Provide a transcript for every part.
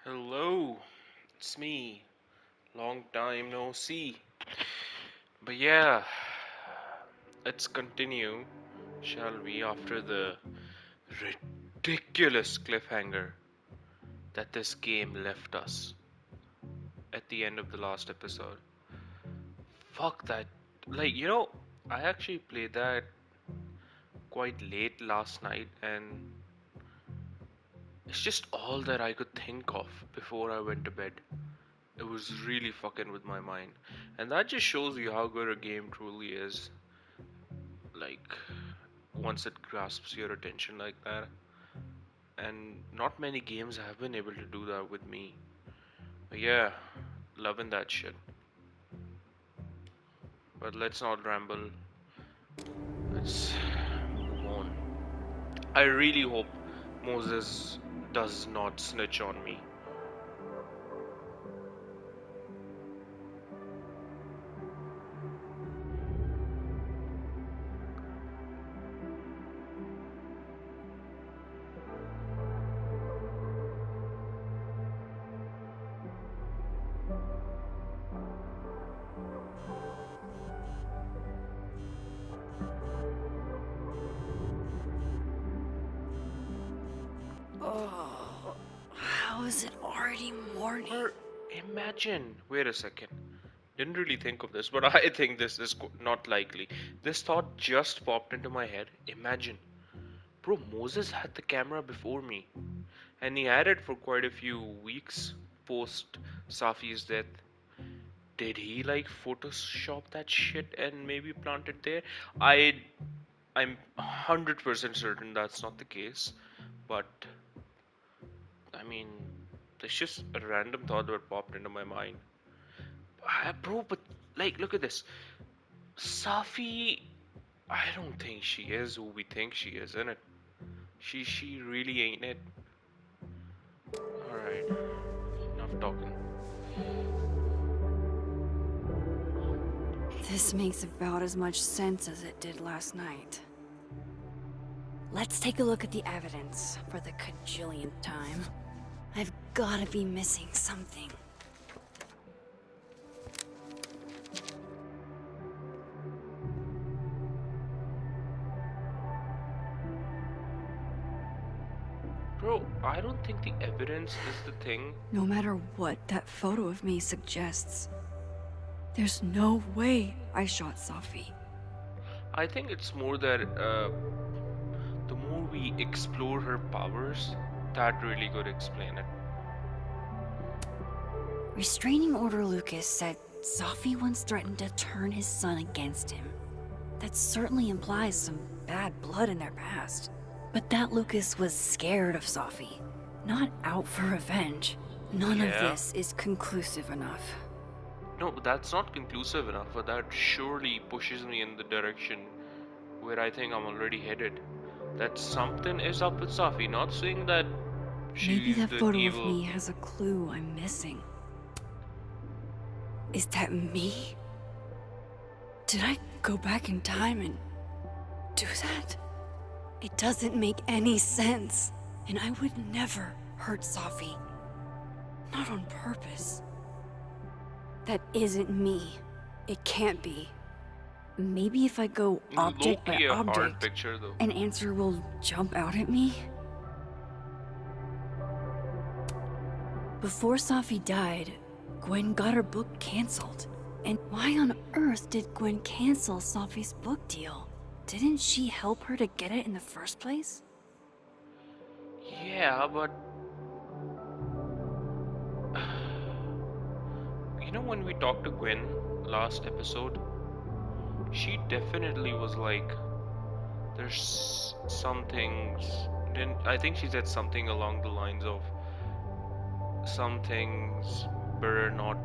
Hello, it's me. Long time no see. But yeah, let's continue, shall we, after the ridiculous cliffhanger that this game left us at the end of the last episode. Fuck that. I actually played that quite late last night, and it's just all that I could think of before I went to bed. It was really fucking with my mind. And that just shows you how good a game truly is. Like, once it grasps your attention like that. And not many games have been able to do that with me. But yeah, loving that shit. But let's not ramble. Let's move on. I really hope Moses does not snitch on me. Oh, how is it already morning? Or imagine, wait a second. Didn't really think of this, but I think this is not likely. This thought just popped into my head. Imagine, bro, Moses had the camera before me, and he had it for quite a few weeks post Safi's death. Did he like Photoshop that shit and maybe plant it there? I'm 100% certain that's not the case, but I mean, it's just a random thought that popped into my mind. Bro, but like, look at this. Safi, I don't think she is who we think she is, innit? She really ain't it. Alright, enough talking. This makes about as much sense as it did last night. Let's take a look at the evidence for the cajillionth time. I've gotta be missing something. Bro, I don't think the evidence is the thing. No matter what that photo of me suggests, there's no way I shot Safi. I think it's more that the more we explore her powers, that really could explain it. Restraining Order Lucas said Safi once threatened to turn his son against him. That certainly implies some bad blood in their past. But that Lucas was scared of Safi, not out for revenge. None of Yeah. this is conclusive enough. No, that's not conclusive enough, but that surely pushes me in the direction where I think I'm already headed. That something is up with Safi, not saying that Maybe she's that the photo evil. of me has a clue I'm missing. Is that me? Did I go back in time and do that? It doesn't make any sense. And I would never hurt Safi. Not on purpose. That isn't me. It can't be. Maybe if I go object by Low-key a hard object, picture though. an answer will jump out at me? Before Safi died, Gwen got her book canceled. And why on earth did Gwen cancel Safi's book deal? Didn't she help her to get it in the first place? Yeah, but you know when we talked to Gwen last episode, she definitely was like, there's some things. I think she said something along the lines of some things better not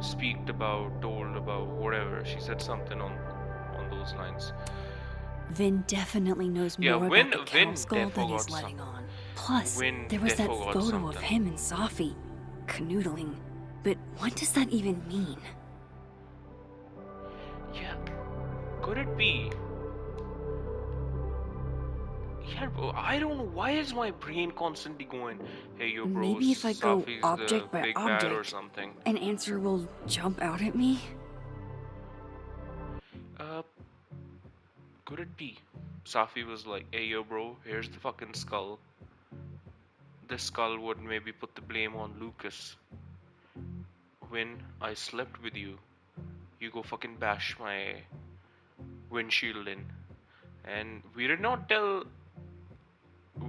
speaked about, told about, whatever. She said something on those lines. Vin definitely knows Yeah, more Vin- about the Vin cow skull than defo he's got letting some- on. Plus, Vin there was that defo got photo of something. him and Safi canoodling. But what does that even mean? Yeah, could it be? Yeah, bro, I don't know why is my brain constantly going, hey, yo, bro, Maybe if I go Safi's the object by big bad or object, something. an answer will jump out at me? Uh, could it be? Safi was like, hey, yo, bro, here's the fucking skull. This skull would maybe put the blame on Lucas. When I slept with you, you go fucking bash my windshield in. And we did not tell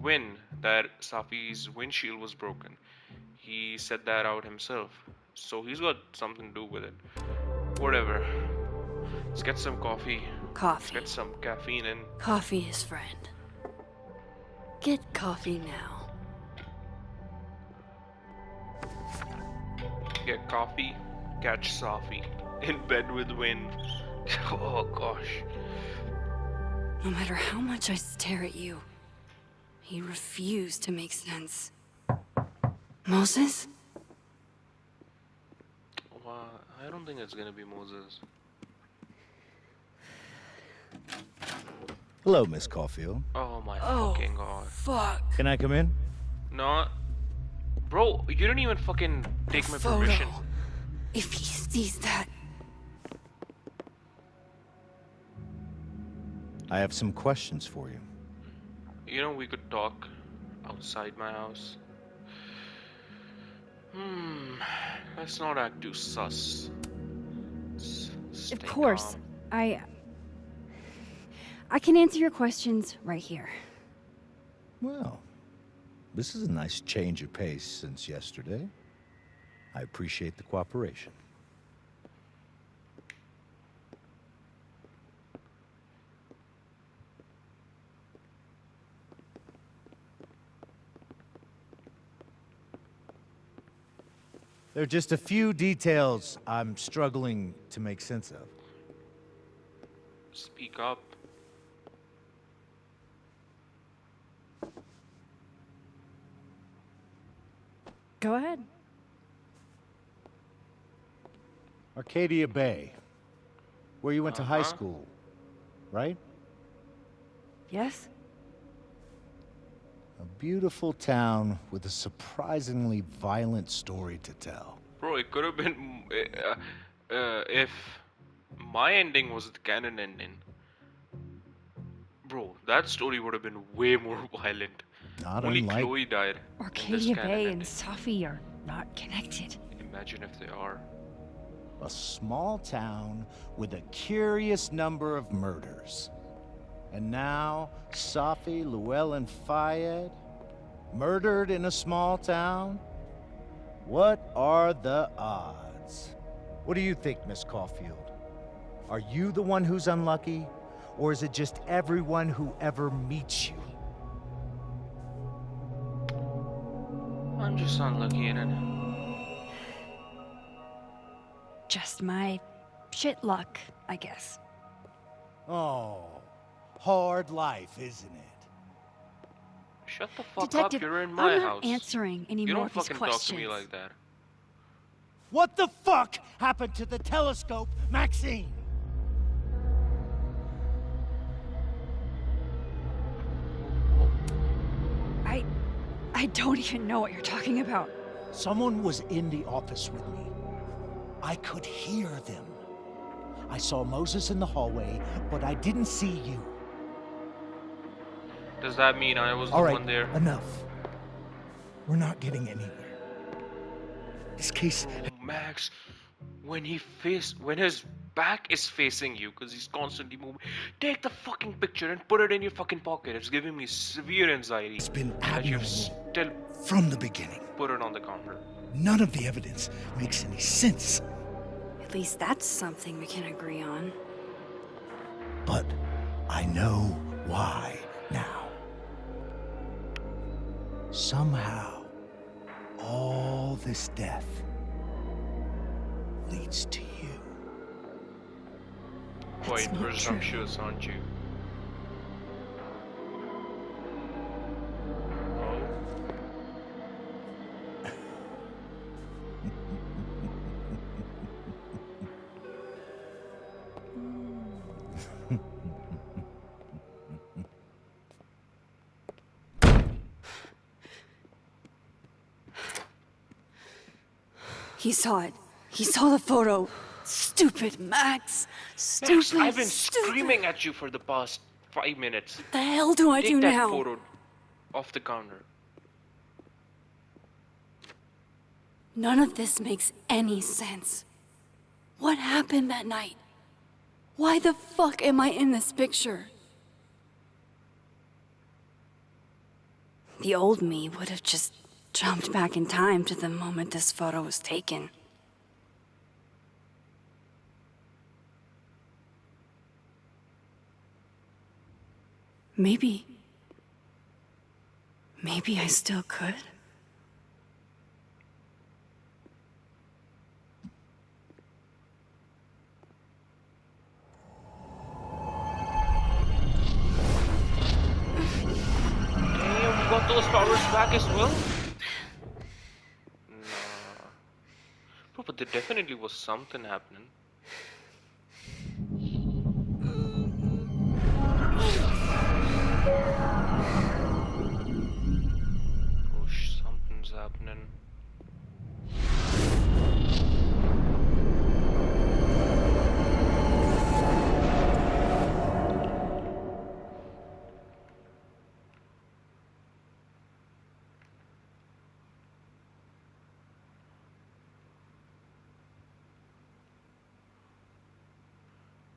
Win that Safi's windshield was broken. He said that out himself. So he's got something to do with it. Whatever. Let's get some coffee. Let's Coffee. get some caffeine in. Coffee is friend. Get coffee now. Get coffee, catch Safi. In bed with Win. Oh gosh. No matter how much I stare at you, he refused to make sense. Moses? Well, I don't think it's gonna be Moses. Hello, Miss Caulfield. Oh my Oh, fucking god. fuck. Can I come in? No. Bro, you didn't even fucking take my Photo. permission. If he sees that, I have some questions for you. You know, we could talk outside my house. Let's not act too sus. Stay Of course. calm. I can answer your questions right here. Well, this is a nice change of pace since yesterday. I appreciate the cooperation. There are just a few details I'm struggling to make sense of. Speak up. Go ahead. Arcadia Bay, where you went to high Uh-huh. school, right? Yes? A beautiful town with a surprisingly violent story to tell. Bro, it could have been if my ending was the canon ending. Bro, that story would have been way more violent. Not Only unlike Chloe died. in this Arcadia canon Bay and ending. Safi are not connected. Imagine if they are. a small town with a curious number of murders. And now, Safi, Llewellyn Fayed, murdered in a small town? What are the odds? What do you think, Miss Caulfield? Are you the one who's unlucky? Or is it just everyone who ever meets you? I'm just unlucky in it. Just my shit luck, I guess. Oh, hard life, isn't it? Shut the fuck Detective, up, you're in my I'm house. not answering any You more don't of these fucking questions. talk to me like that. What the fuck happened to the telescope, Maxine? I don't even know what you're talking about. Someone was in the office with me. I could hear them. I saw Moses in the hallway, but I didn't see you. Does that mean I was the All right, one there? enough. We're not getting anywhere. This case... Oh, Max, when his back is facing you, because he's constantly moving, take the fucking picture and put it in your fucking pocket. It's giving me severe anxiety. It's been that you've abnormal still from the beginning. put it on the counter. None of the evidence makes any sense. At least that's something we can agree on. But I know why now. Somehow, all this death leads to you. Quite not true. presumptuous, aren't you? Oh. He saw it. He saw the photo. Stupid Max. Stupid. Max, I've been stupid. screaming at you for the past 5 minutes. What the hell do I do Take that now? photo off the counter. None of this makes any sense. What happened that night? Why the fuck am I in this picture? The old me would have just jumped back in time to the moment this photo was taken. Maybe I still could. Damn, we got those powers back as well? Nah. Bro, but there definitely was something happening. Gosh, something's happening.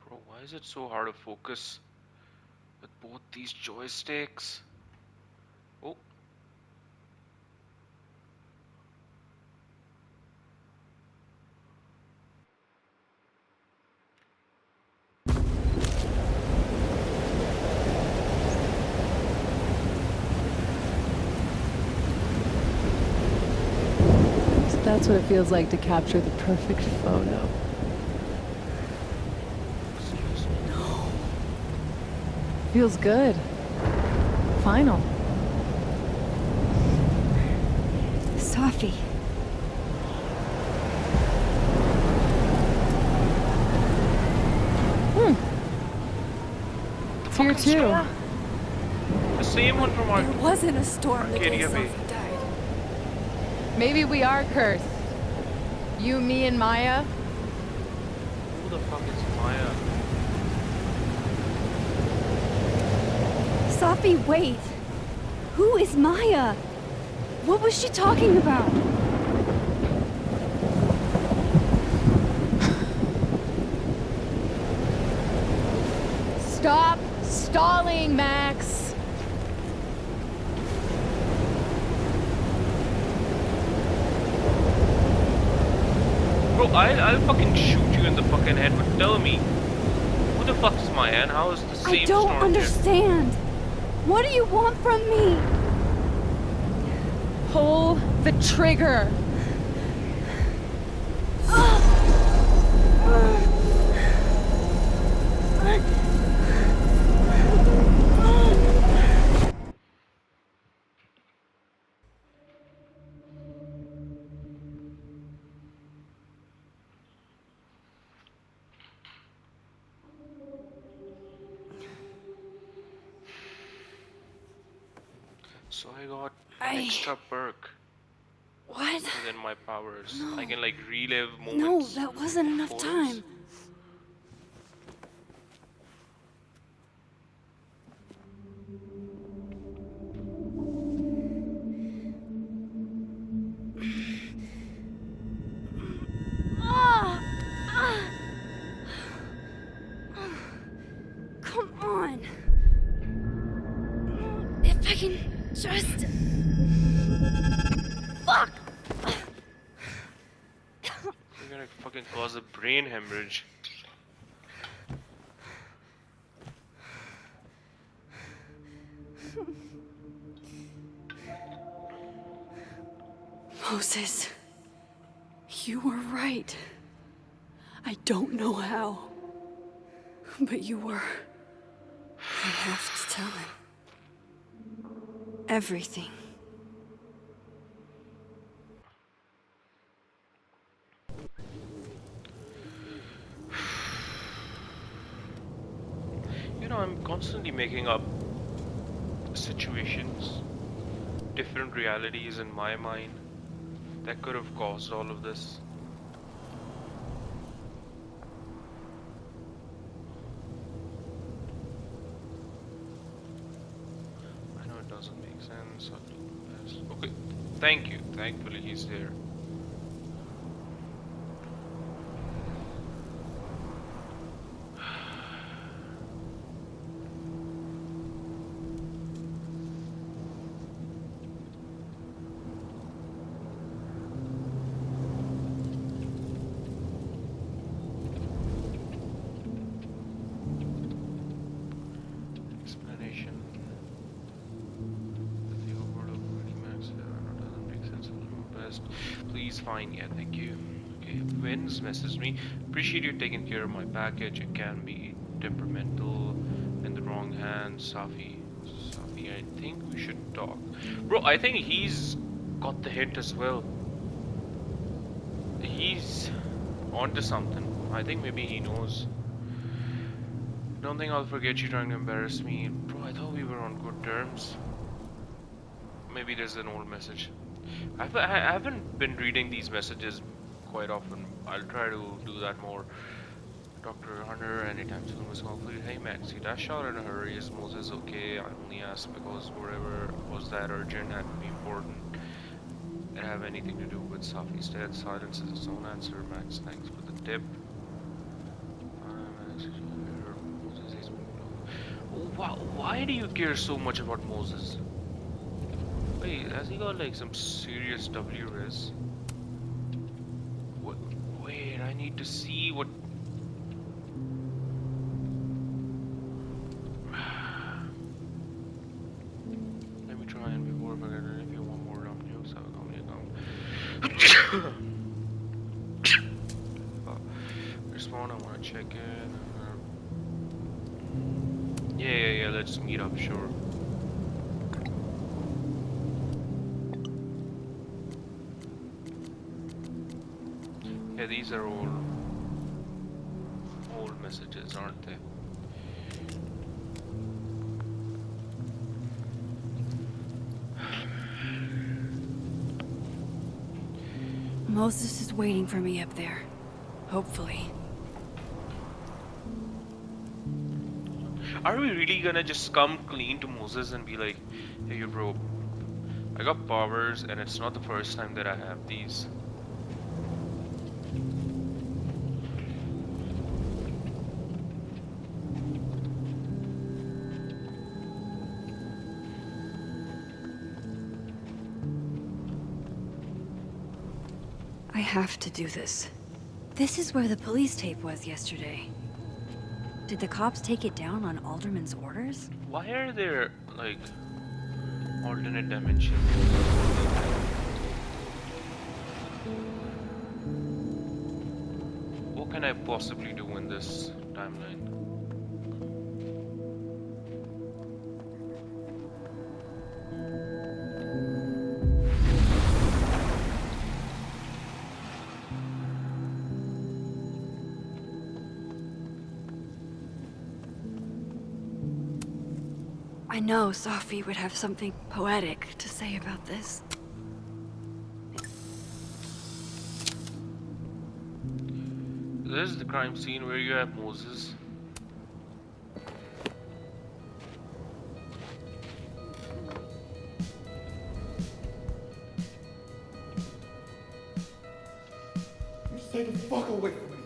Bro, why is it so hard to focus with both these joysticks? Oh. So that's what it feels like to capture the perfect photo. Excuse me. Feels good. Final. Safi. It's here Fucking too. storm? The same one from our... There wasn't a storm the day Arcadia Bay. Safi died. Maybe we are cursed. You, me, and Maya. Who the fuck is Maya? Safi, wait. Who is Maya? What was she talking about? Stop stalling, Max. Bro, I'll fucking shoot you in the fucking head, but tell me, who the fuck is Maya and how is the same I don't storm here? understand. What do you want from me? Pull the trigger. So I got an extra perk What? within my powers. I can like relive No, moments. that wasn't enough photos. time. Come on. If I can just... Fuck! You're gonna fucking cause a brain hemorrhage. Moses, you were right. I don't know how, but you were. I have to tell him. Everything. You know, I'm constantly making up situations, different realities in my mind that could have caused all of this. Thank you. Thankfully, he's there. Explanation. The overword of Max doesn't make sense. Best. Please fine. Yeah, thank you. Okay, Vince messaged me. Appreciate you taking care of my package. It can be temperamental in the wrong hands. Safi, I think we should talk. Bro, I think he's got the hint as well. He's onto something. I think maybe he knows. Don't think I'll forget you trying to embarrass me. Bro, I thought we were on good terms. Maybe there's an old message. I haven't been reading these messages quite often. I'll try to do that more. Dr. Hunter, anytime soon was complete. Hey Max, you dashed out in a hurry. Is Moses okay? I only asked because whatever was that urgent had to be important. It have anything to do with Safi's death. Silence is its own answer. Max, thanks for the tip. Wow, why do you care so much about Moses? Wait, has he got like some serious WRS? Wait, I need to see what. Let me try and before I forget it. If you want more dumb news, I'll call me account. Respond, I want to check in. Yeah, let's meet up, sure. Yeah, these are all old messages, aren't they? Moses is waiting for me up there. Hopefully. Are we really gonna just come clean to Moses and be like, hey, you bro, I got powers and it's not the first time that I have these. I have to do this. This is where the police tape was yesterday. Did the cops take it down on Alderman's orders? Why are there, like, alternate dimensions? What can I possibly do in this timeline? I know Safi would have something poetic to say about this. This is the crime scene where you have Moses. Stay the fuck away from me.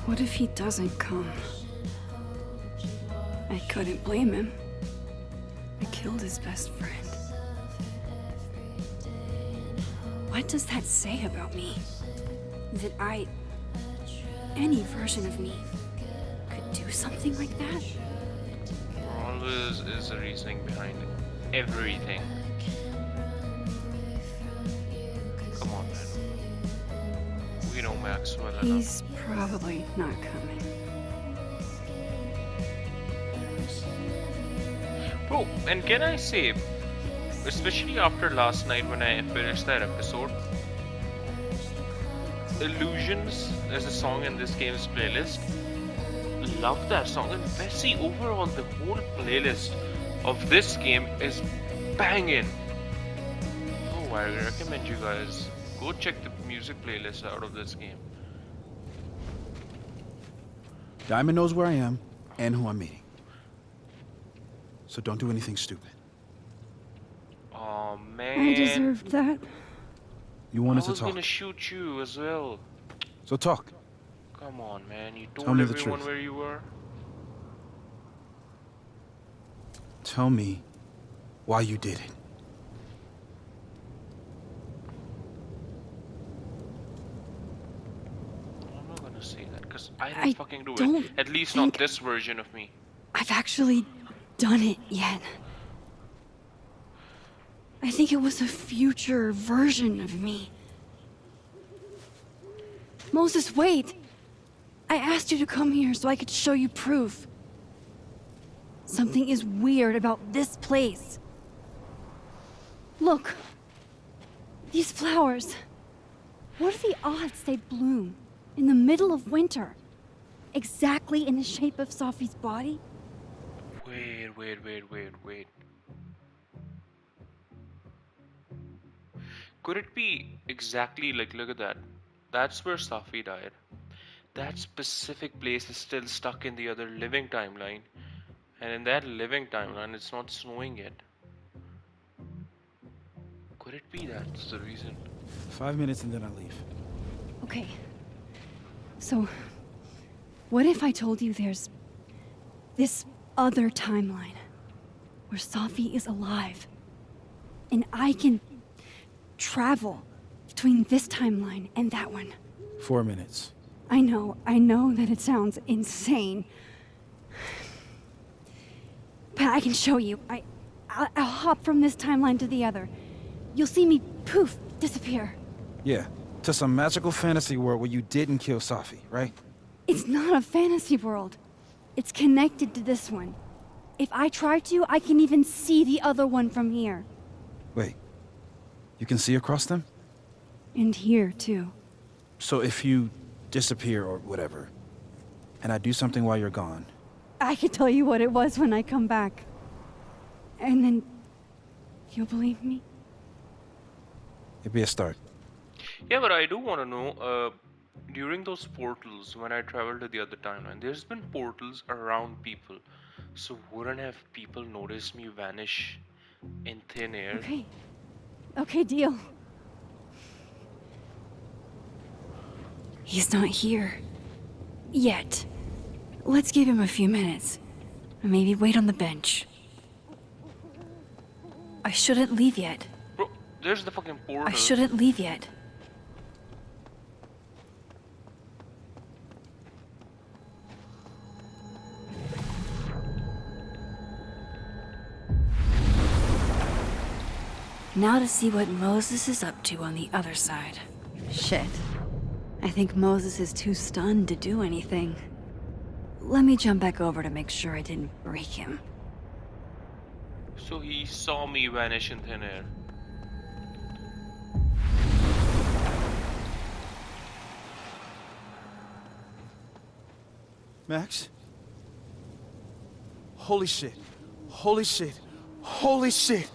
What if he doesn't come? I couldn't blame him. I killed his best friend. What does that say about me? That any version of me, could do something like that? There always is a reasoning behind everything. Come on, man. We know Max well enough. He's probably not coming. Bro, and can I say, especially after last night when I finished that episode, Illusions is a song in this game's playlist. Love that song, and Bessie, overall the whole playlist of this game is banging. Oh, I recommend you guys go check the music playlist out of this game. Diamond knows where I am and who I'm meeting. So don't do anything stupid. Oh I man. deserved that. You I wanted to was talk. gonna shoot you as well. So talk. Come on, man. You Tell told me the everyone truth. where you were? Tell me why you did it. I'm not gonna say that because I didn't I fucking do it. don't At least not think this version of me. I've actually done it yet. I think it was a future version of me. Moses, wait! I asked you to come here so I could show you proof. Something is weird about this place. Look. These flowers. What are the odds they bloom in the middle of winter? Exactly in the shape of Safi's body? Wait. Could it be exactly like, look at that? That's where Safi died. That specific place is still stuck in the other living timeline. And in that living timeline, it's not snowing yet. Could it be that's the reason? 5 minutes and then I leave. Okay. So, what if I told you there's this other timeline where Safi is alive and I can travel between this timeline and that one? 4 minutes. I know that it sounds insane. But I can show you. I'll hop from this timeline to the other. You'll see me, poof, disappear. Yeah, to some magical fantasy world where you didn't kill Safi, right? It's not a fantasy world. It's connected to this one. If I try to, I can even see the other one from here. Wait, you can see across them? And here, too. So if you disappear or whatever, and I do something while you're gone, I can tell you what it was when I come back. And then you'll believe me? it'd be a start. Yeah, but I do want to know, during those portals, when I traveled to the other timeline, there's been portals around people. So wouldn't have people noticed me vanish in thin air? Okay. Okay, deal. He's not here. Yet. Let's give him a few minutes. Maybe wait on the bench. I shouldn't leave yet. Bro, there's the fucking portal. I shouldn't leave yet. Now to see what Moses is up to on the other side. Shit. I think Moses is too stunned to do anything. Let me jump back over to make sure I didn't break him. So he saw me vanish in thin air. Max? Holy shit. Holy shit. Holy shit.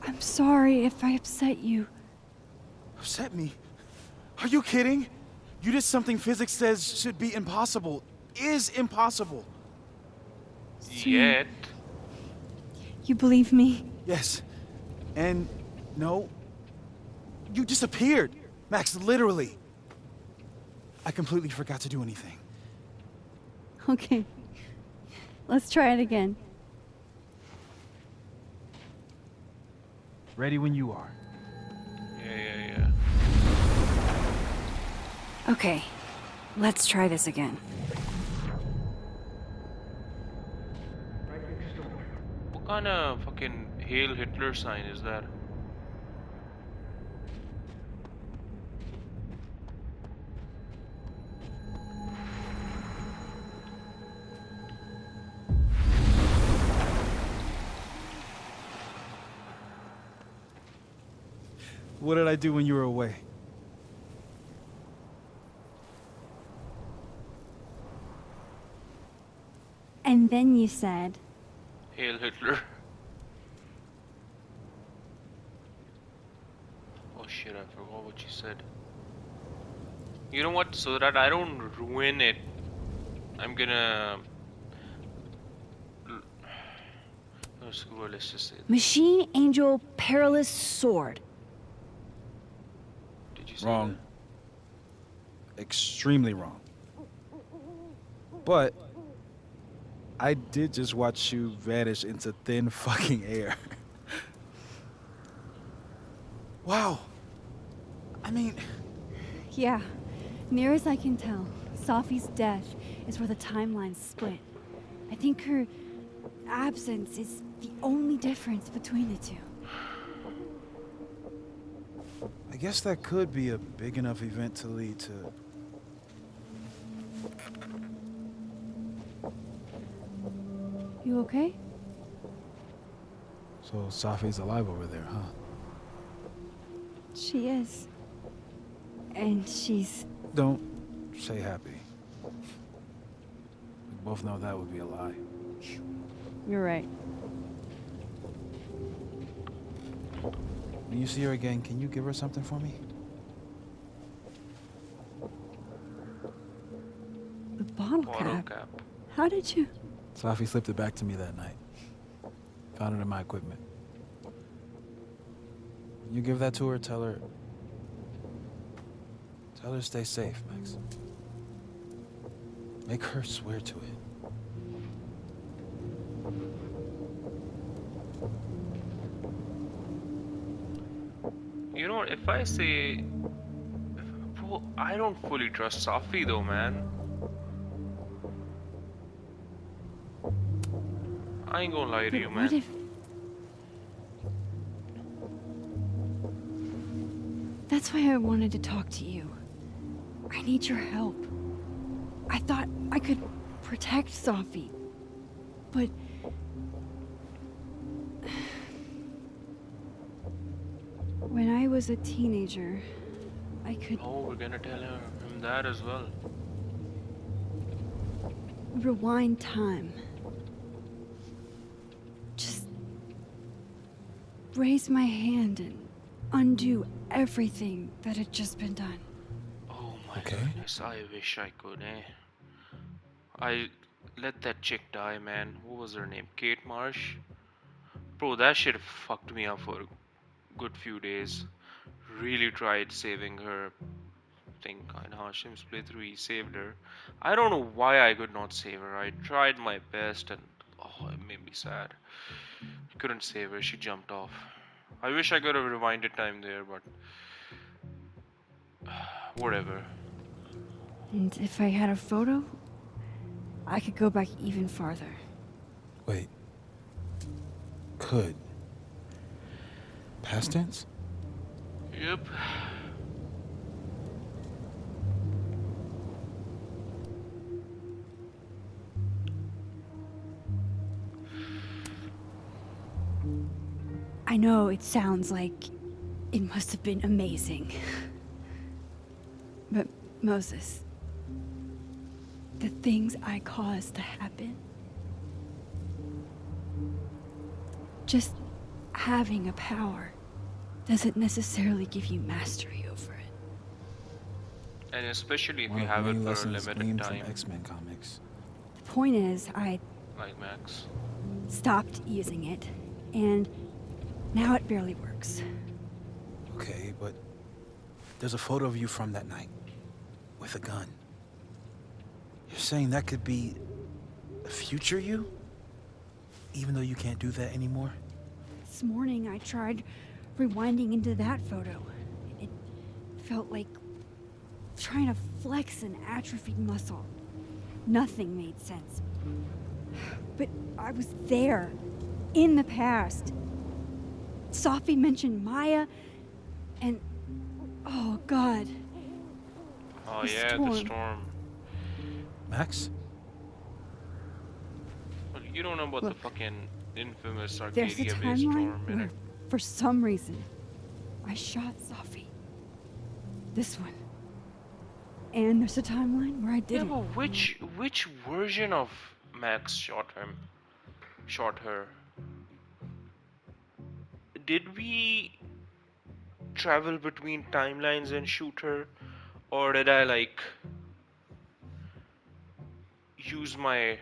I'm sorry if I upset you. Upset me? Are you kidding? You did something physics says should be impossible. Is impossible. Yet. You believe me? Yes. And no. You disappeared. Max, literally. I completely forgot to do anything. Okay. Let's try it again. Ready when you are. Yeah. Okay. Let's try this again. What kind of fucking Hail Hitler sign is that? What did I do when you were away? And then you said, Hail Hitler. Oh shit, I forgot what you said. You know what? So that I don't ruin it, I'm gonna... Let's just say. Machine Angel Perilous Sword. Did you say Wrong. Extremely wrong. But I did just watch you vanish into thin fucking air. Wow. I mean, Yeah, near as I can tell, Safi's death is where the timelines split. I think her absence is the only difference between the two. I guess that could be a big enough event to lead to. You okay? So Safi's alive over there, huh? She is. And she's... Don't say happy. We both know that would be a lie. You're right. When you see her again, can you give her something for me? The bottle cap. cap. How did you... Safi slipped it back to me that night. Found it in my equipment. When you give that to her, tell her to stay safe, Max. Make her swear to it. You know, if I say, bro, I don't fully trust Safi though, man. I ain't gonna lie to you, But man. what if... That's why I wanted to talk to you. I need your help. I thought I could protect Safi. But... When I was a teenager, I could Oh, we're gonna tell him that as well. rewind time. Just raise my hand and undo everything that had just been done. Oh my Okay. goodness, I wish I could, eh? I let that chick die, man. What was her name? Kate Marsh? Bro, that shit fucked me up for a good few days. Really tried saving her. Think in Hashim's playthrough he saved her. I don't know why I could not save her. I tried my best and oh, it made me sad. Couldn't save her. She jumped off. I wish I could have rewinded time there, but whatever. And if I had a photo, I could go back even farther. Wait. Could. Past tense? Yep. I know it sounds like it must have been amazing. But Moses, the things I caused to happen, just having a power doesn't necessarily give you mastery over it. And especially if One you of have many it for a lessons limited gleaned time, from X-Men comics. The point is, I like Max. stopped using it, and now it barely works. Okay, but there's a photo of you from that night with a gun. You're saying that could be a future you? Even though you can't do that anymore? This morning I tried rewinding into that photo. It felt like trying to flex an atrophied muscle. Nothing made sense. But I was there, in the past. Safi mentioned Maya, and oh God. Oh The yeah, the storm. storm. Max? Well, you don't know about Look, the fucking infamous There's a Arcadia-based timeline storm, where, innit? for some reason, I shot Safi. This one. And there's a timeline where I Yeah, didn't. but which version of Max shot her? Did we travel between timelines and shoot her, or did I like use my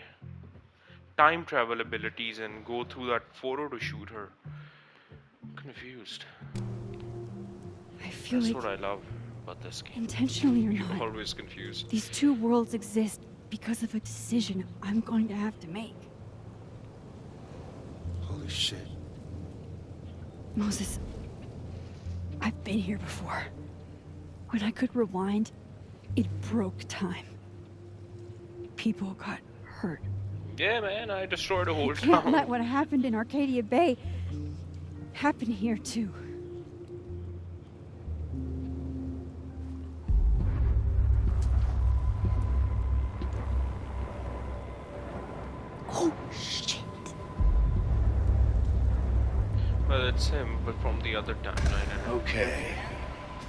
time travel abilities and go through that photo to shoot her. I'm confused. I feel That's like, what I love about this game. intentionally or You're not, always confused. these two worlds exist because of a decision I'm going to have to make. Holy shit. Moses, I've been here before. When I could rewind, it broke time. People got hurt. Yeah, man, I destroyed a whole I can't town. let what happened in Arcadia Bay happen here too. Oh, shit. Well, it's him, but from the other timeline. Okay.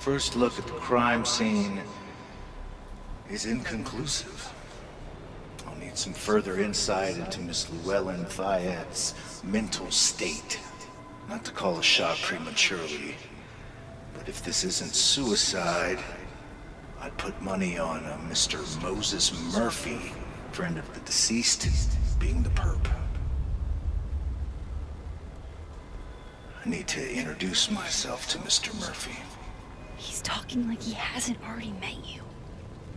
First look at the crime scene is inconclusive. I'll need some further insight into Miss Llewellyn Fayette's mental state. Not to call a shot prematurely, but if this isn't suicide, I'd put money on a Mr. Moses Murphy, friend of the deceased, being the perp. I need to introduce myself to Mr. Murphy. He's talking like he hasn't already met you.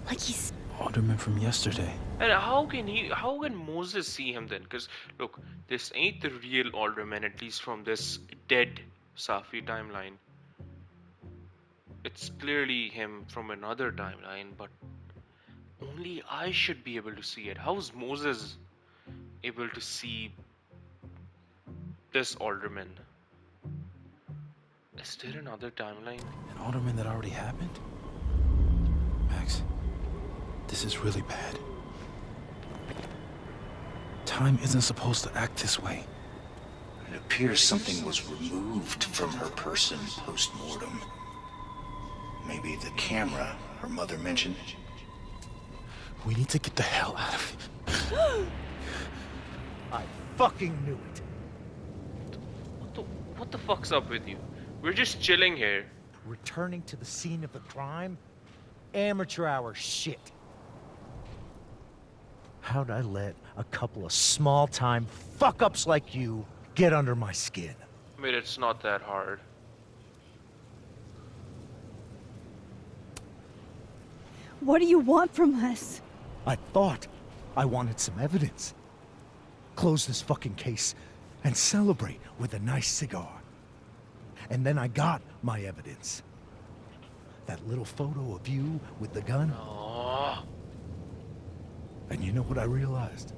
Like he's... Alderman from yesterday. And how can Moses see him then? Because look, this ain't the real Alderman, at least from this dead Safi timeline. It's clearly him from another timeline, but only I should be able to see it. How is Moses able to see this Alderman? Is there another timeline? An alderman that already happened? Max, this is really bad. Time isn't supposed to act this way. It appears something was removed from her person post-mortem. Maybe the camera her mother mentioned. We need to get the hell out of here. I fucking knew it. What the fuck's up with you? We're just chilling here. Returning to the scene of the crime? Amateur hour shit. How'd I let a couple of small-time fuck-ups like you get under my skin? I mean, it's not that hard. What do you want from us? I thought I wanted some evidence. Close this fucking case and celebrate with a nice cigar. And then I got my evidence. That little photo of you with the gun. Oh, And you know what I realized?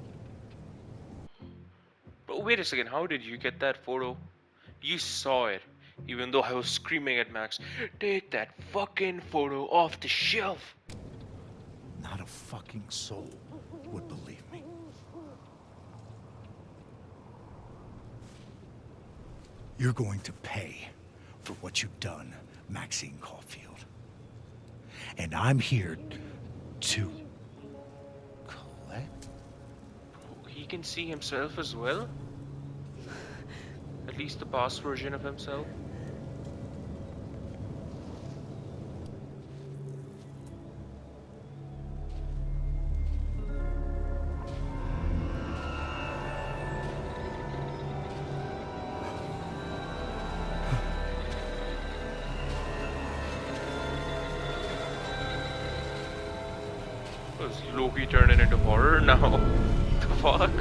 but wait a second. How did you get that photo? You saw it, even though I was screaming at Max, "Take that fucking photo off the shelf!" Not a fucking soul would believe me. You're going to pay for what you've done, Maxine Caulfield. And I'm here to collect. He can see himself as well. At least the past version of himself. Was Loki turning into horror now? The fuck?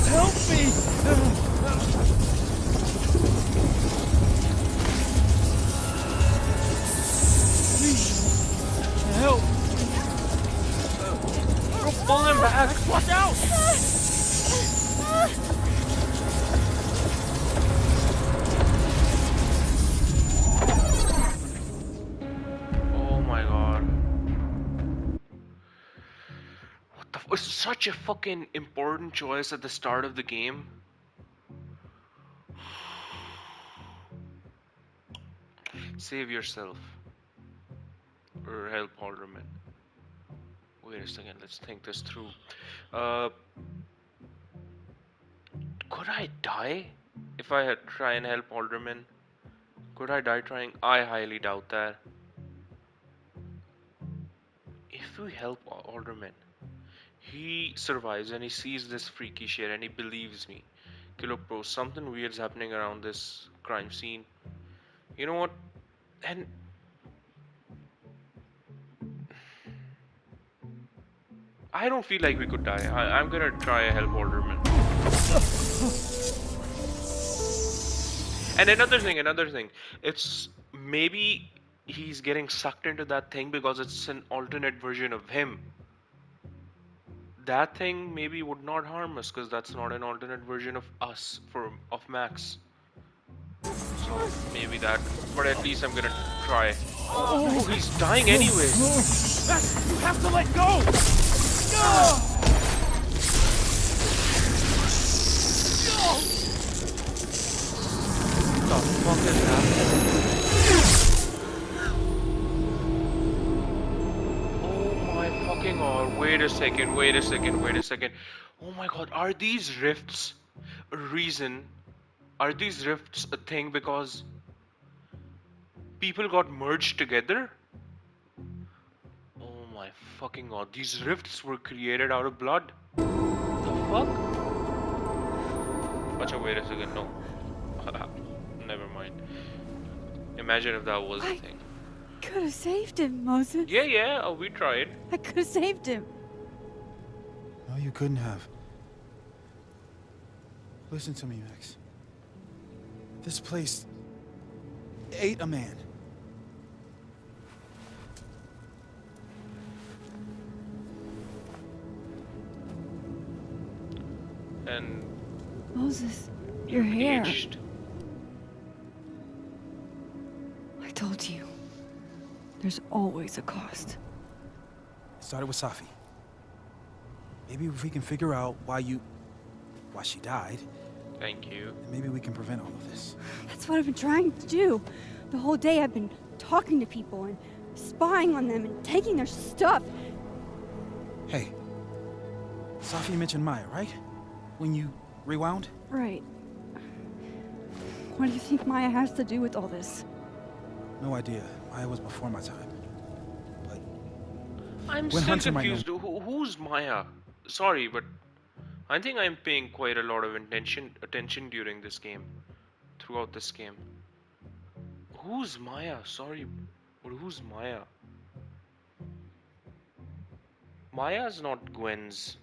Help me! Help! Bro, pull him back! Watch out! Oh my god. What the it's such a fucking important choice at the start of the game. Save yourself. or help alderman? Wait a second, let's think this through. Uh, could I die if I had try and help alderman? Could I die trying? I highly doubt that. If we help alderman, he survives and he sees this freaky shit and he believes me. Okay, look, bro, something weird's happening around this crime scene. You know what? And I don't feel like we could die. I'm gonna try a help alderman. And another thing. It's maybe he's getting sucked into that thing because it's an alternate version of him. That thing maybe would not harm us because that's not an alternate version of us of Max. So maybe that. But at least I'm gonna try. Oh, he's dying anyway. Max, you have to let go! What the fuck is happening? Oh my fucking god. Wait a second. Oh my god, are these rifts a reason? Are these rifts a thing because people got merged together? Oh my fucking god, these rifts were created out of blood. The fuck? Acha, wait a second, no. Never mind. Imagine if that was the thing. Could have saved him, Moses. Yeah, we tried. I could have saved him. No, you couldn't have. Listen to me, Max. This place ate a man. And Moses, your hair. aged. I told you. There's always a cost. It started with Safi. Maybe if we can figure out why she died, Thank you. then maybe we can prevent all of this. That's what I've been trying to do. The whole day I've been talking to people and spying on them and taking their stuff. Hey, Safi mentioned Maya, right? When you rewound? Right. What do you think Maya has to do with all this? No idea. Maya was before my time. But I'm When still Hunter might confused. Who's Maya? Sorry, but I think I'm paying quite a lot of attention during this game, throughout this game. Who's Maya? Sorry, but who's Maya? Maya's not Gwen's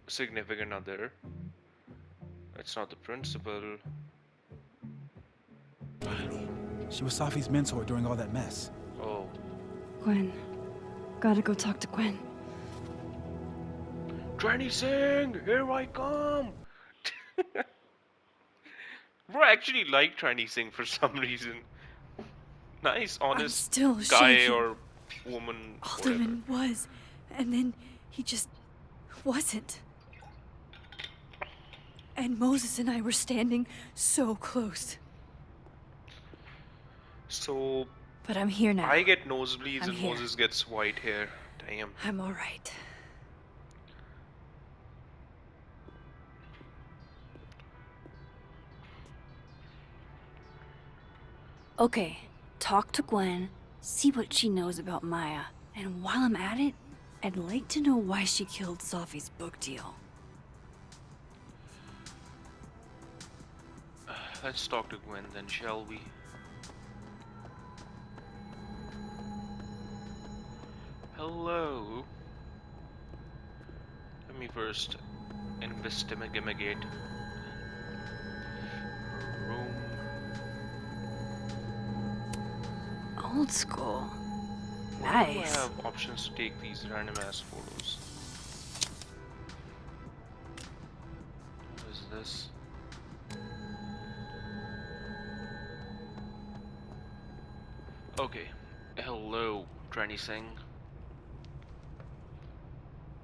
significant other. It's not the principal. she was Safi's mentor during all that mess. Oh, Gwen. Gotta go talk to Gwen. Granny Singh, here I come! Bro, I actually like Granny Singh for some reason. Nice, honest still guy shaking. or woman, whatever. Alderman was, and then he just wasn't. And Moses and I were standing so close. So, But I'm here now. I get nosebleeds I'm and here. Moses gets white hair. Damn. I'm all right. Okay, talk to Gwen, see what she knows about Maya, and while I'm at it, I'd like to know why she killed Safi's book deal. Let's talk to Gwen then, shall we? Hello. Let me first investigate room. Old school. Why do I Nice. have options to take these random ass photos? What is this? Okay. Hello, Granny Singh.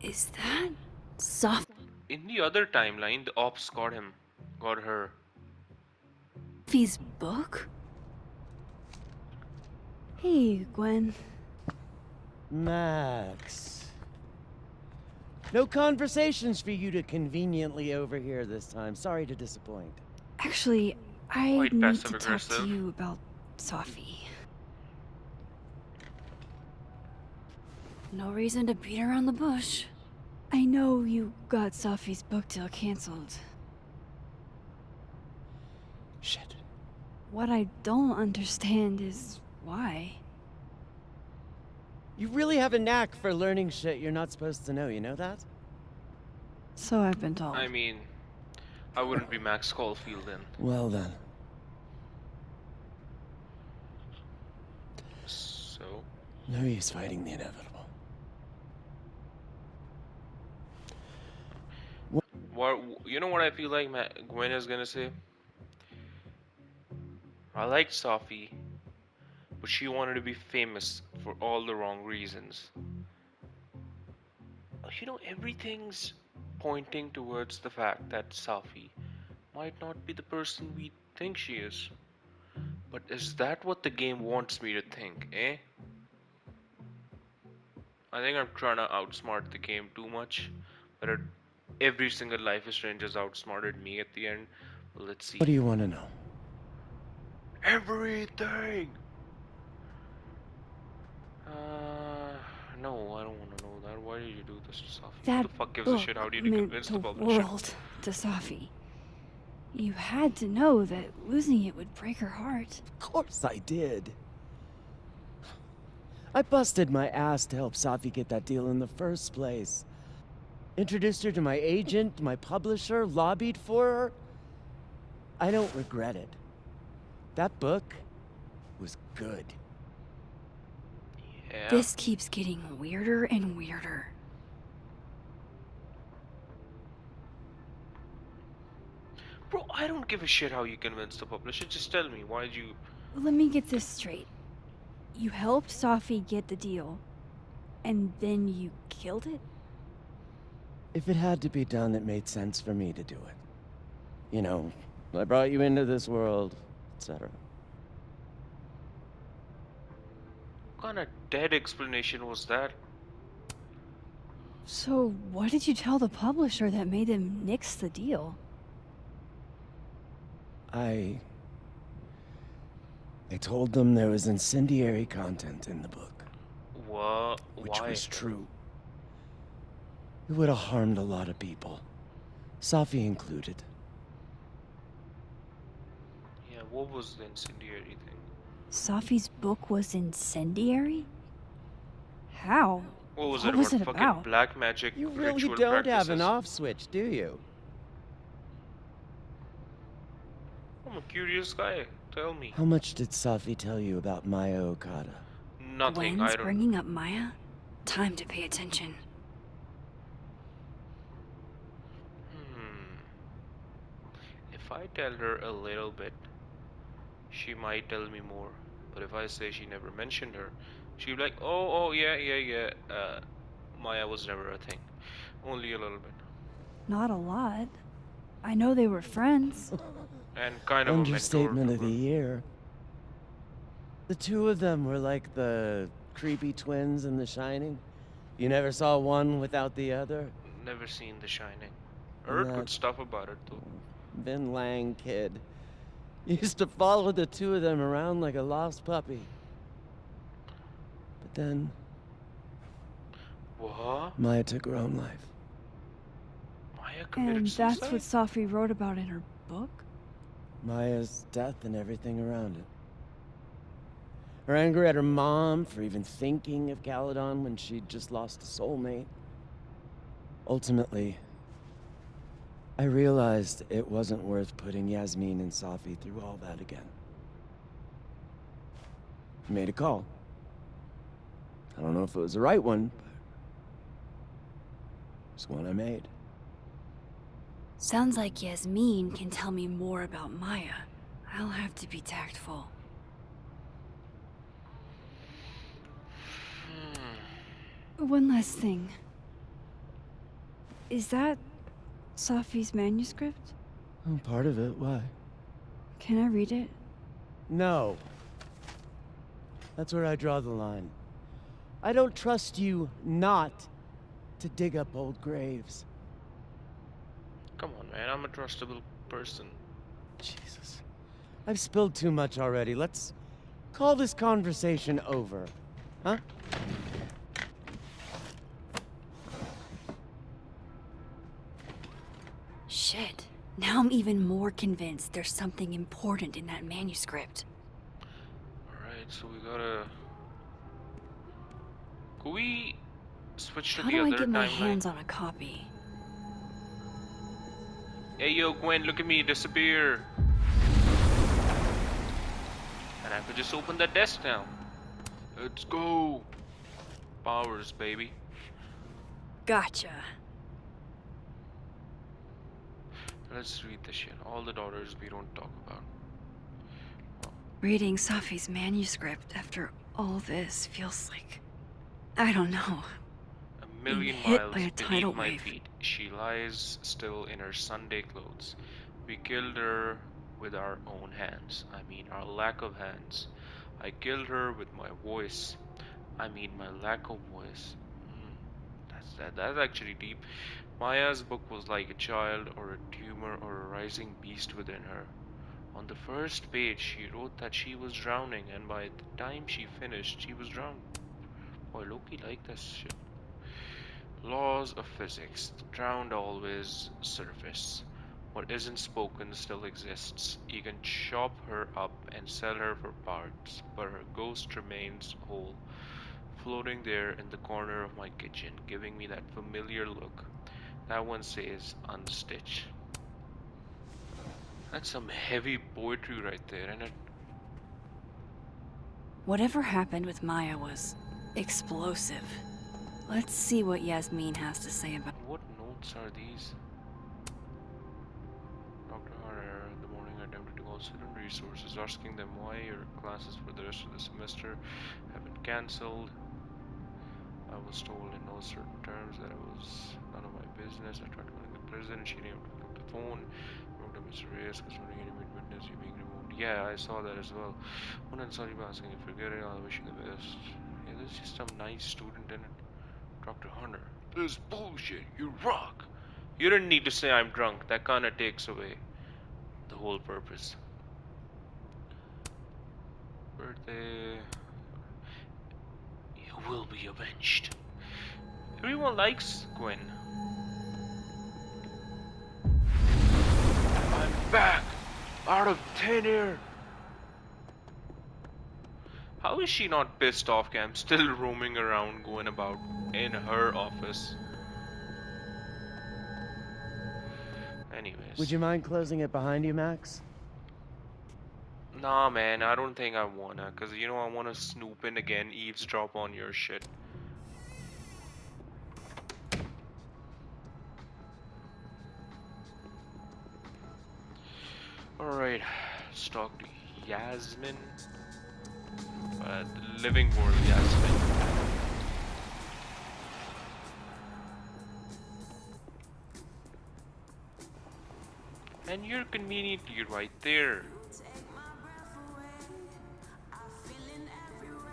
Is that Safi's In the other timeline, the ops got him. Got her. book? Hey, Gwen. Max. No conversations for you to conveniently overhear this time. Sorry to disappoint. Actually, I Quite need to passive talk to aggressive. you about Safi. No reason to beat around the bush. I know you got Safi's book deal canceled. Shit. What I don't understand is why. You really have a knack for learning shit you're not supposed to know, you know that? So I've been told. I mean, I wouldn't be Max Caulfield then. Well then. So, No use fighting the inevitable. what you know what I feel like Gwen is gonna say? I liked Safi, but she wanted to be famous for all the wrong reasons. You know, everything's pointing towards the fact that Safi might not be the person we think she is. But is that what the game wants me to think, eh? I think I'm trying to outsmart the game too much, but every single Life is Strange has outsmarted me at the end. Well, let's see. What do you want to know? Everything! No, I don't want to know that. Why did you do this to Safi? Who That the fuck gives a book shit? How do you meant convince the the publisher? world to Safi. You had to know that losing it would break her heart. Of course I did. I busted my ass to help Safi get that deal in the first place. Introduced her to my agent, my publisher, lobbied for her. I don't regret it. That book was good. Yeah. This keeps getting weirder and weirder. Bro, I don't give a shit how you convince the publisher. Just tell me, why did you... Let me get this straight. You helped Safi get the deal, and then you killed it? If it had to be done, it made sense for me to do it. You know, I brought you into this world, etc. What kind of dead explanation was that? So, what did you tell the publisher that made them nix the deal? I told them there was incendiary content in the book, What? which Why? was true. It would have harmed a lot of people, Safi included. Yeah, what was the incendiary thing? Safi's book was incendiary? How? What was What it was about? it Fucking about? black magic You really ritual don't have an practices? off switch, do you? I'm a curious guy. Tell me. How much did Safi tell you about Maya Okada? Nothing. Gwen's I don't. bringing up Maya? Time to pay attention. Hmm. If I tell her a little bit, she might tell me more. But if I say she never mentioned her, she'll be like, oh, yeah. Maya was never a thing. Only a little bit. Not a lot. I know they were friends. And kind of a mentor. Understatement of to the her. year. The two of them were like the creepy twins in The Shining. You never saw one without the other. Never seen The Shining. Heard that- good stuff about it though. Vin Lang kid. Used to follow the two of them around like a lost puppy. But then What? Maya took her own life. Maya committed And suicide? that's what Safi wrote about in her book? Maya's death and everything around it. Her anger at her mom for even thinking of Caledon when she'd just lost a soulmate. Ultimately, I realized it wasn't worth putting Yasmin and Safi through all that again. I made a call. I don't know if it was the right one, but it's one I made. Sounds like Yasmin can tell me more about Maya. I'll have to be tactful. One last thing. Is that Safi's manuscript? Oh, part of it, why? Can I read it? No. That's where I draw the line. I don't trust you not to dig up old graves. Come on, man. I'm a trustable person. Jesus. I've spilled too much already. Let's call this conversation over. Huh? Shit. Now I'm even more convinced there's something important in that manuscript. Alright, so we gotta... Could we switch to How the do I other get my timeline? hands on a copy? Hey yo, Gwen, look at me disappear. And I could just open that desk now. Let's go. Powers, baby. Gotcha. Let's read this shit. All the daughters we don't talk about. Reading Safi's manuscript after all this feels like... I don't know. A million hit miles by a tidal beneath my wave. feet. She lies still in her Sunday clothes. We killed her with our own hands. I mean, our lack of hands. I killed her with my voice. I mean, my lack of voice. That's actually deep. Maya's book was like a child or a tumor or a rising beast within her. On the first page, she wrote that she was drowning, and by the time she finished, she was drowned. Boy, lowkey like this shit. Laws of physics. Drowned always surface. What isn't spoken still exists. You can chop her up and sell her for parts, but her ghost remains whole, floating there in the corner of my kitchen, giving me that familiar look. That one says unstitch. That's some heavy poetry right there, isn't it? Whatever happened with Maya was explosive. Let's see what Yasmin has to say about... What notes are these? Dr. Harder, in the morning I attempted to call student resources, asking them why your classes for the rest of the semester have been cancelled. I was told in no certain terms that it was none of my business. I tried calling the president, she didn't pick up the phone. I wrote to Mr. Reyes concerning any witness you being removed. Yeah, I saw that as well. When I saw you asking if you're getting, I wish you the best. Yeah, there's just some nice student in it. Dr. Hunter, this is bullshit. You rock. You didn't need to say I'm drunk. That kinda takes away the whole purpose. Birthday. You will be avenged. Everyone likes Gwen. I'm back! Out of thin air! How is she not pissed off, Cam? Still roaming around, going about in her office. Anyways. Would you mind closing it behind you, Max? Nah, man, I don't think I wanna. Cause you know I wanna snoop in again, eavesdrop on your shit. Alright, let's talk to Yasmin. The living world Yasmin. And you're conveniently right there.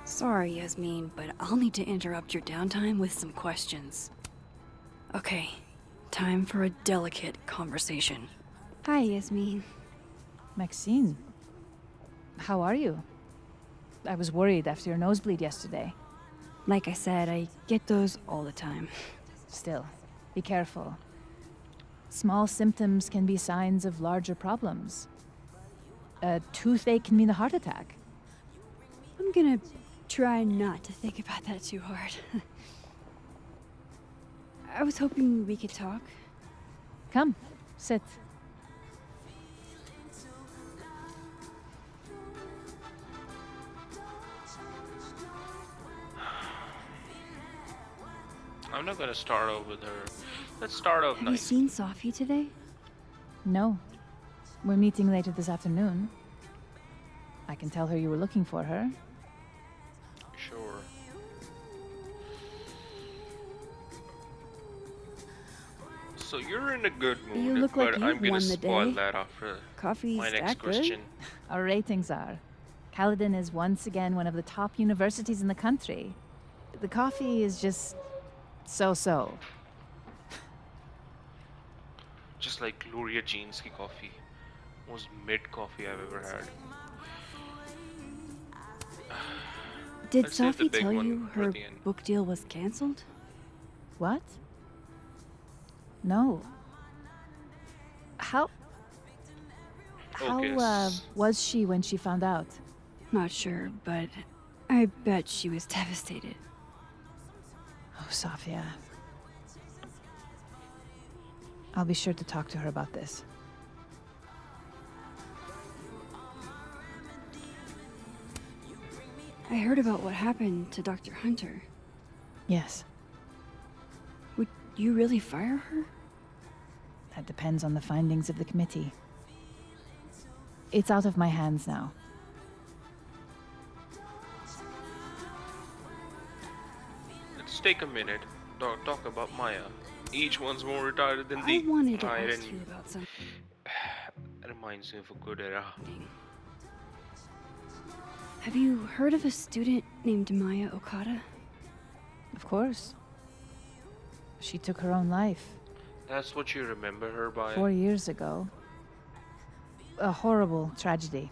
Sorry, Yasmin, but I'll need to interrupt your downtime with some questions. Okay, time for a delicate conversation. Hi, Yasmin. Maxine, how are you? I was worried after your nosebleed yesterday. Like I said, I get those all the time. Still, be careful. Small symptoms can be signs of larger problems. A toothache can mean a heart attack. I'm gonna try not to think about that too hard. I was hoping we could talk. Come, sit. I'm not gonna start off with her. Let's start off Have you nice. seen Safi today? No. We're meeting later this afternoon. I can tell her you were looking for her. Sure. So you're in a good mood, You look like but you've I'm gonna won the spoil day. that after Coffee's my next that good? question. Our ratings are. Caledon is once again one of the top universities in the country. The coffee is just so-so. Just like Gloria Jean's ki coffee. Most mid coffee I've ever had. Did Let's save the Safi big tell one you for her the end. book deal was cancelled? What? No. How Okay. was she when she found out? Not sure, but I bet she was devastated. Oh, Safia. I'll be sure to talk to her about this. I heard about what happened to Dr. Hunter. Yes, Would you really fire her? that depends on the findings of the committee. It's out of my hands now. Let's take a minute. Talk about Maya. Each one's more retarded than the. I wanted to I ask didn't. you about something. That reminds me of a good era. Have you heard of a student named Maya Okada? Of course. She took her own life That's what you remember her by. 4 years ago. A horrible tragedy.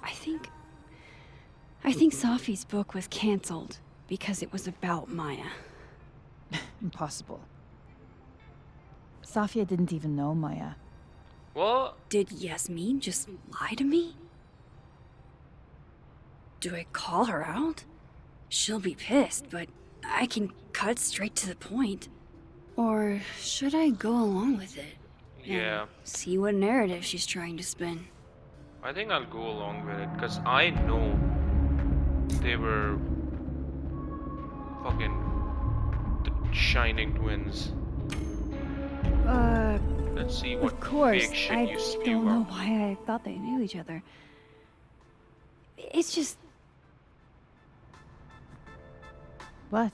I think Safi's book was cancelled because it was about Maya. Impossible. Safia didn't even know Maya. What? Did Yasmin just lie to me? Do I call her out? She'll be pissed, but I can cut straight to the point. Or should I go along with it? and Yeah. See what narrative she's trying to spin. I think I'll go along with it because I know they were fucking shining twins. Let's see what Of course, fake shit I you spew don't know out. why I thought they knew each other. It's just... What?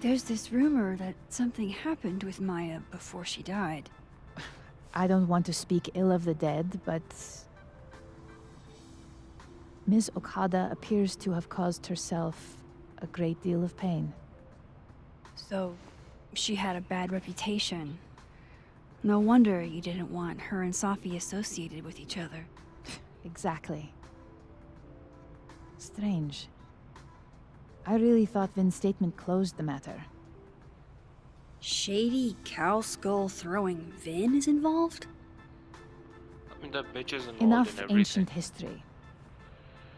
There's this rumor that something happened with Maya before she died. I don't want to speak ill of the dead, but Ms. Okada appears to have caused herself a great deal of pain. So, she had a bad reputation. No wonder you didn't want her and Safi associated with each other. Exactly. Strange. I really thought Vin's statement closed the matter. Shady cow skull throwing Vin is involved? I mean, that bitch is involved Enough in everything. ancient history.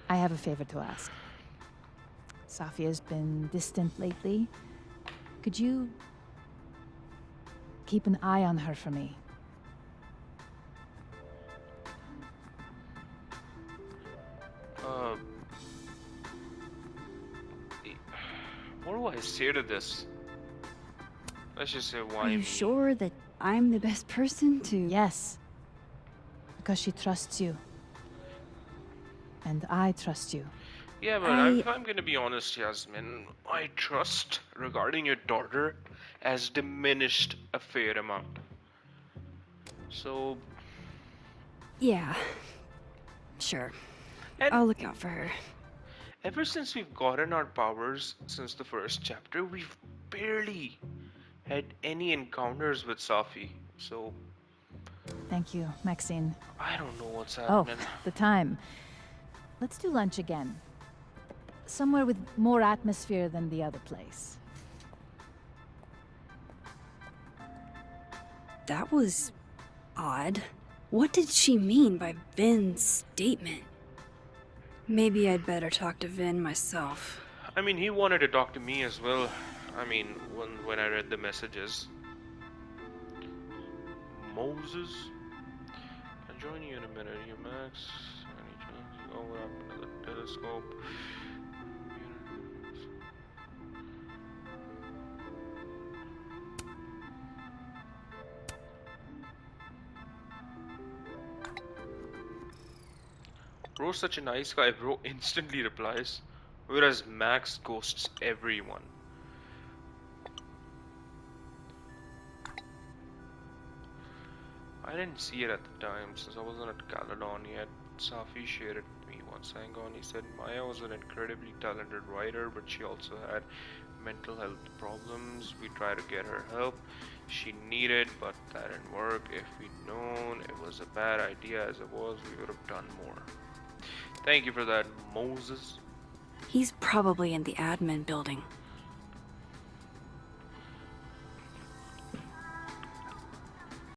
I have a favor to ask. Safia's been distant lately. Could you keep an eye on her for me? What do I say to this? Let's just say why Are you me. sure that I'm the best person to... Yes. Because she trusts you. And I trust you. Yeah, but if I'm gonna be honest, Yasmin, my trust regarding your daughter has diminished a fair amount. So, Yeah. Sure. and I'll look out for her. ever since we've gotten our powers since the first chapter, we've barely had any encounters with Safi. So, Thank you, Maxine. I don't know what's Oh, happening. the time. Let's do lunch again. Somewhere with more atmosphere than the other place. That was... odd. What did she mean by Vin's statement? Maybe I'd better talk to Vin myself. I mean, he wanted to talk to me as well. I mean, when I read the messages. Moses? I'll join you in a minute, you Max. Any chance you open up another telescope? Bro's such a nice guy, bro instantly replies, whereas Max ghosts everyone. I didn't see it at the time since I wasn't at Caledon yet. Safi shared it with me once I got. He said Maya was an incredibly talented writer, but she also had mental health problems. We tried to get her help she needed, but that didn't work. If we'd known it was a bad idea as it was, we would have done more. Thank you for that, Moses. He's probably in the admin building.